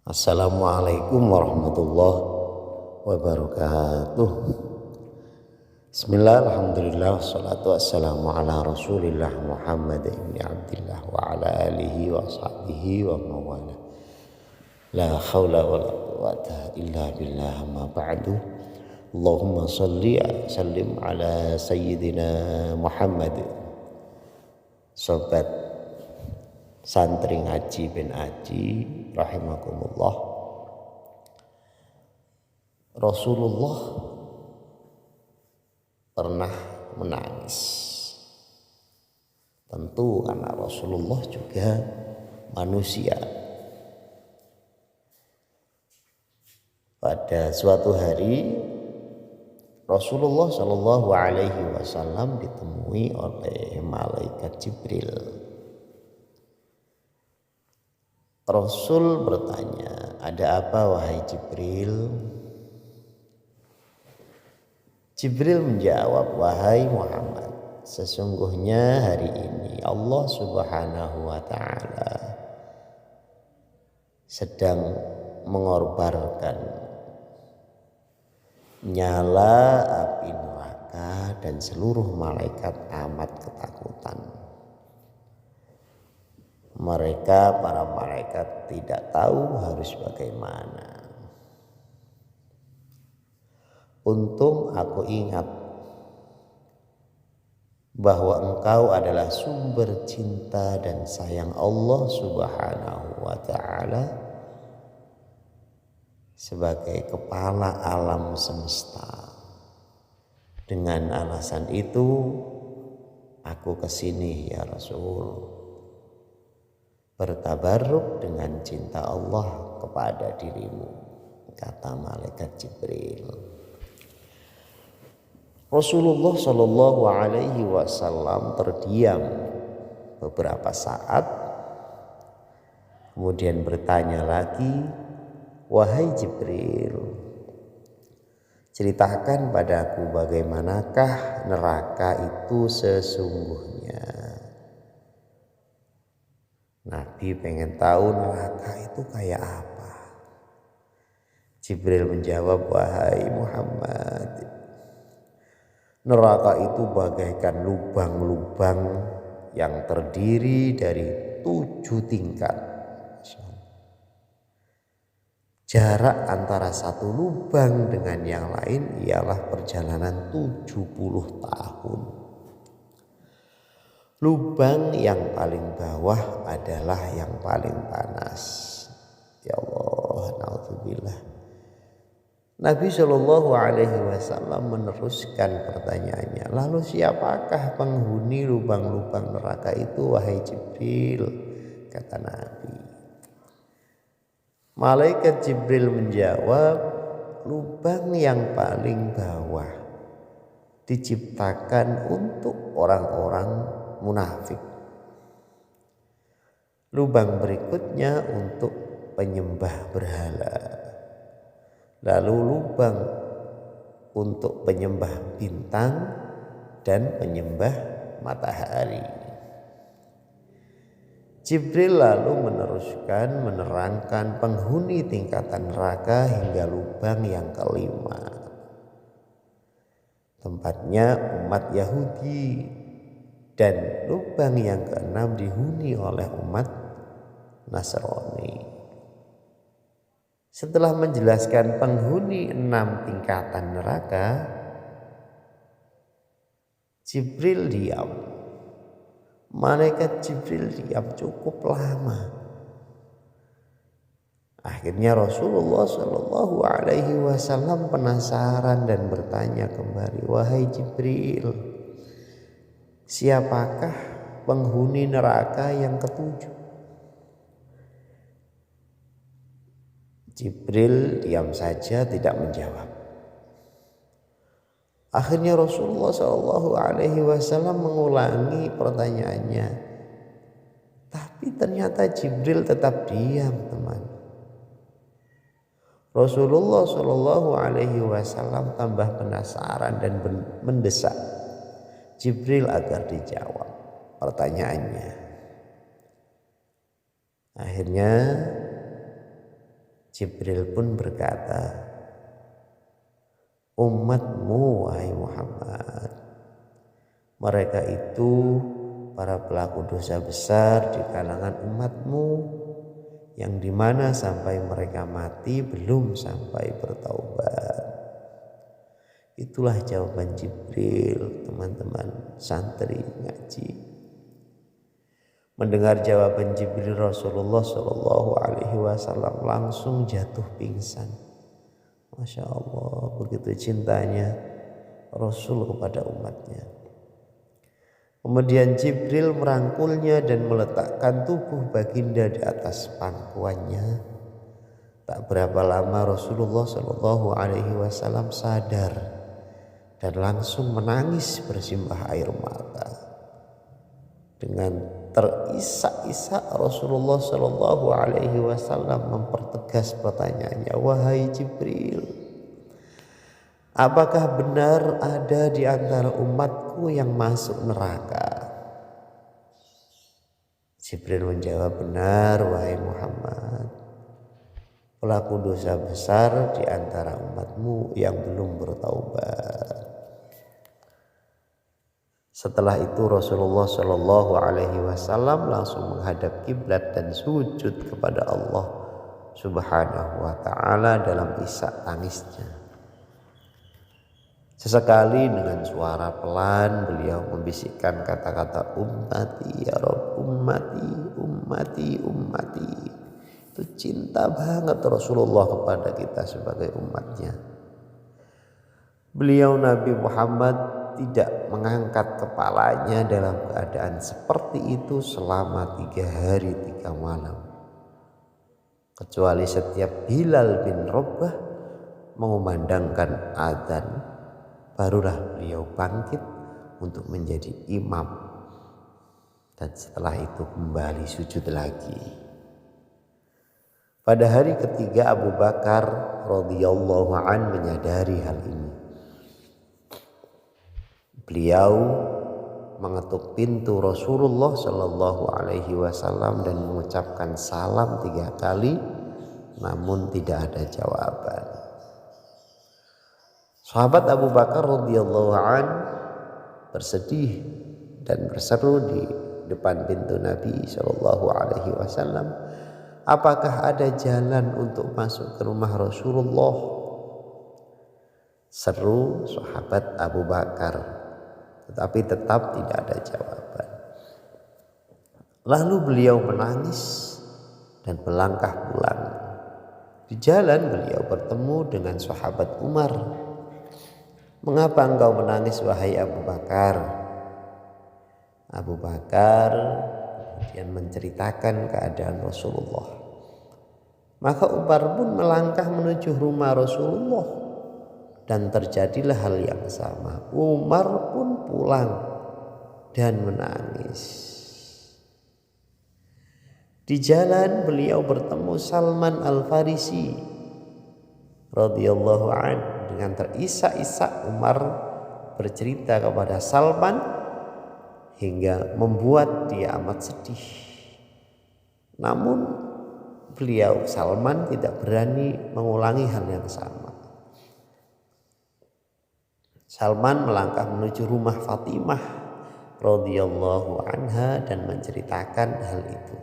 Assalamualaikum warahmatullahi wabarakatuh. Bismillah, alhamdulillah, wassalatu wassalamu ala rasulillah Muhammad ibn Abdillah wa ala alihi wa sahbihi wa mawala. La hawla wa la quwata illa billah, ma ba'du. Allahumma salli sallim ala sayyidina Muhammad. Sobat santri ngaji bin Aji rahimakumullah, Rasulullah pernah menangis. Tentu karena Rasulullah juga manusia. Pada suatu hari Rasulullah Shallallahu Alaihi Wasallam ditemui oleh malaikat Jibril. Rasul bertanya, "Ada apa wahai Jibril?" Jibril menjawab, "Wahai Muhammad, sesungguhnya hari ini Allah Subhanahu wa Ta'ala sedang mengorbankan nyala api neraka dan seluruh malaikat amat ketakutan. Mereka, para malaikat, tidak tahu harus bagaimana. Untung aku ingat bahwa engkau adalah sumber cinta dan sayang Allah Subhanahu wa Ta'ala sebagai kepala alam semesta. Dengan alasan itu aku kesini ya Rasul, bertabarruk dengan cinta Allah kepada dirimu," kata malaikat Jibril. Rasulullah Shallallahu Alaihi Wasallam terdiam beberapa saat, kemudian bertanya lagi, "Wahai Jibril, ceritakan padaku bagaimanakah neraka itu sesungguhnya." Nabi pengen tahu neraka itu kayak apa. Jibril menjawab, "Wahai Muhammad, neraka itu bagaikan lubang-lubang yang terdiri dari 7 tingkat. Jarak antara satu lubang dengan yang lain ialah perjalanan 70 tahun. Lubang yang paling bawah adalah yang paling panas." Ya Allah, naudzubillah. Nabi Shallallahu Alaihi Wasallam meneruskan pertanyaannya, "Lalu siapakah penghuni lubang-lubang neraka itu wahai Jibril?" kata Nabi. Malaikat Jibril menjawab, "Lubang yang paling bawah diciptakan untuk orang-orang munafik. Lubang berikutnya untuk penyembah berhala. Lalu lubang untuk penyembah bintang dan penyembah matahari." Jibril lalu meneruskan menerangkan penghuni tingkatan neraka hingga lubang yang kelima. Tempatnya umat Yahudi, dan lubang yang keenam dihuni oleh umat Nasrani. Setelah menjelaskan penghuni 6 tingkatan neraka, Jibril diam. Malaikat Jibril diam cukup lama. Akhirnya Rasulullah Shallallahu Alaihi Wasallam penasaran dan bertanya kembali, "Wahai Jibril, siapakah penghuni neraka yang ketujuh?" Jibril diam saja tidak menjawab. Akhirnya Rasulullah Shallallahu Alaihi Wasallam mengulangi pertanyaannya, tapi ternyata Jibril tetap diam, teman. Rasulullah Shallallahu Alaihi Wasallam tambah penasaran dan mendesak Jibril agar dijawab pertanyaannya. Akhirnya Jibril pun berkata, umatmu wahai Muhammad, mereka itu para pelaku dosa besar di kalangan umatmu, yang dimana sampai mereka mati belum sampai bertaubat. Itulah jawaban Jibril, teman-teman santri ngaji. Mendengar jawaban Jibril, Rasulullah Shallallahu Alaihi Wasallam langsung jatuh pingsan. Masya Allah, begitu cintanya Rasul kepada umatnya. Kemudian Jibril merangkulnya dan meletakkan tubuh baginda di atas pangkuannya. Tak berapa lama Rasulullah Shallallahu Alaihi Wasallam sadar dan langsung menangis bersimbah air mata. Dengan terisak-isak Rasulullah Shallallahu Alaihi Wasallam mempertegas pertanyaannya, wahai Jibril, apakah benar ada di antara umatku yang masuk neraka? Jibril menjawab, benar wahai Muhammad, pelaku dosa besar di antara umatmu yang belum bertaubat. Setelah itu Rasulullah Shallallahu Alaihi Wasallam langsung menghadap kiblat dan sujud kepada Allah Subhanahu Wa Taala dalam isak tangisnya. Sesekali dengan suara pelan beliau membisikkan kata-kata ummati ya Rabb, ummati, ummati, ummati. Itu cinta banget Rasulullah kepada kita sebagai umatnya. Beliau Nabi Muhammad tidak mengangkat kepalanya dalam keadaan seperti itu selama 3 hari 3 malam. Kecuali setiap Bilal bin Rabah mengumandangkan adzan, barulah beliau bangkit untuk menjadi imam. Dan setelah itu kembali sujud lagi. Pada hari ketiga Abu Bakar radhiyallahu an menyadari hal ini. Beliau mengetuk pintu Rasulullah Shallallahu Alaihi Wasallam dan mengucapkan salam 3 kali, namun tidak ada jawaban. Sahabat Abu Bakar radhiyallahu an bersedih dan berseru di depan pintu Nabi Shallallahu Alaihi Wasallam, apakah ada jalan untuk masuk ke rumah Rasulullah? Seru sahabat Abu Bakar. Tetapi tetap tidak ada jawaban. Lalu beliau menangis dan melangkah pulang. Di jalan beliau bertemu dengan sahabat Umar. Mengapa engkau menangis wahai Abu Bakar? Abu Bakar kemudian menceritakan keadaan Rasulullah. Maka Umar pun melangkah menuju rumah Rasulullah. Dan terjadilah hal yang sama. Umar pun pulang dan menangis. Di jalan beliau bertemu Salman Al-Farisi radhiyallahu an. Dengan terisak-isak Umar bercerita kepada Salman hingga membuat dia amat sedih. Namun beliau Salman tidak berani mengulangi hal yang sama. Salman melangkah menuju rumah Fatimah radhiyallahu anha dan menceritakan hal itu.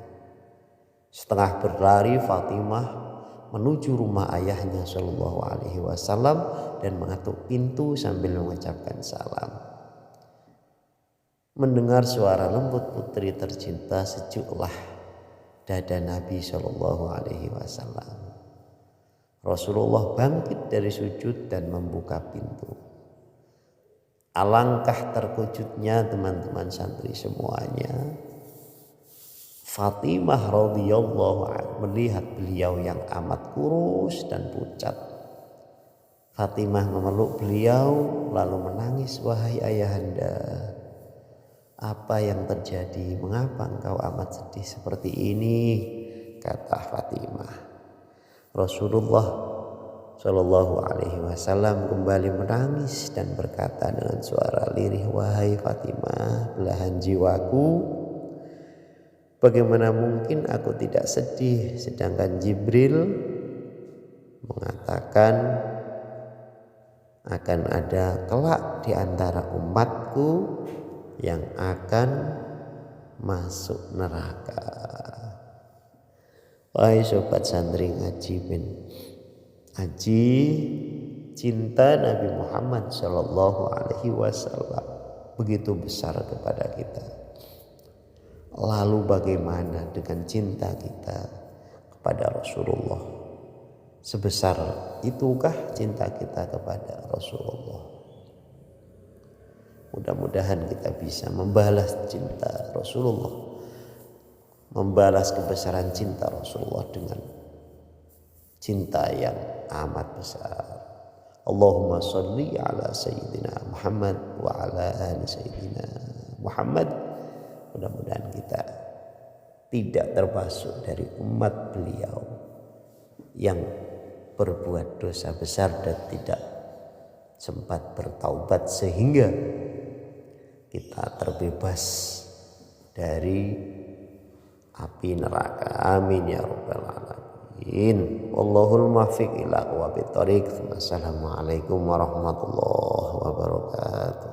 Setengah berlari Fatimah menuju rumah ayahnya Shallallahu Alaihi Wasallam dan mengetuk pintu sambil mengucapkan salam. Mendengar suara lembut putri tercinta, sejuklah dada Nabi Shallallahu Alaihi Wasallam. Rasulullah bangkit dari sujud dan membuka pintu. Alangkah terkejutnya teman-teman santri semuanya. Fatimah radhiyallahu anha melihat beliau yang amat kurus dan pucat. Fatimah memeluk beliau lalu menangis, wahai ayahanda, apa yang terjadi? Mengapa engkau amat sedih seperti ini? Kata Fatimah. Rasulullah Shallallahu Alaihi Wasallam kembali menangis dan berkata dengan suara lirih, wahai Fatimah, belahan jiwaku, bagaimana mungkin aku tidak sedih sedangkan Jibril mengatakan akan ada kelak di antara umatku yang akan masuk neraka. Wahai sobat santri ngaji ben ngaji cinta Nabi Muhammad Shallallahu Alaihi Wasallam begitu besar kepada kita. Lalu bagaimana dengan cinta kita kepada Rasulullah? Sebesar itukah cinta kita kepada Rasulullah? Mudah-mudahan kita bisa membalas cinta Rasulullah, membalas kebesaran cinta Rasulullah dengan cinta yang amat besar. Allahumma sholli ala Sayyidina Muhammad wa ala ali Sayyidina Muhammad. Mudah-mudahan kita tidak termasuk dari umat beliau yang berbuat dosa besar dan tidak sempat bertaubat sehingga kita terbebas dari api neraka. Amin ya rabbal alamin. Wallahul muwaffiq ila aqwamit thoriq. Wassalamualaikum warahmatullahi wabarakatuh.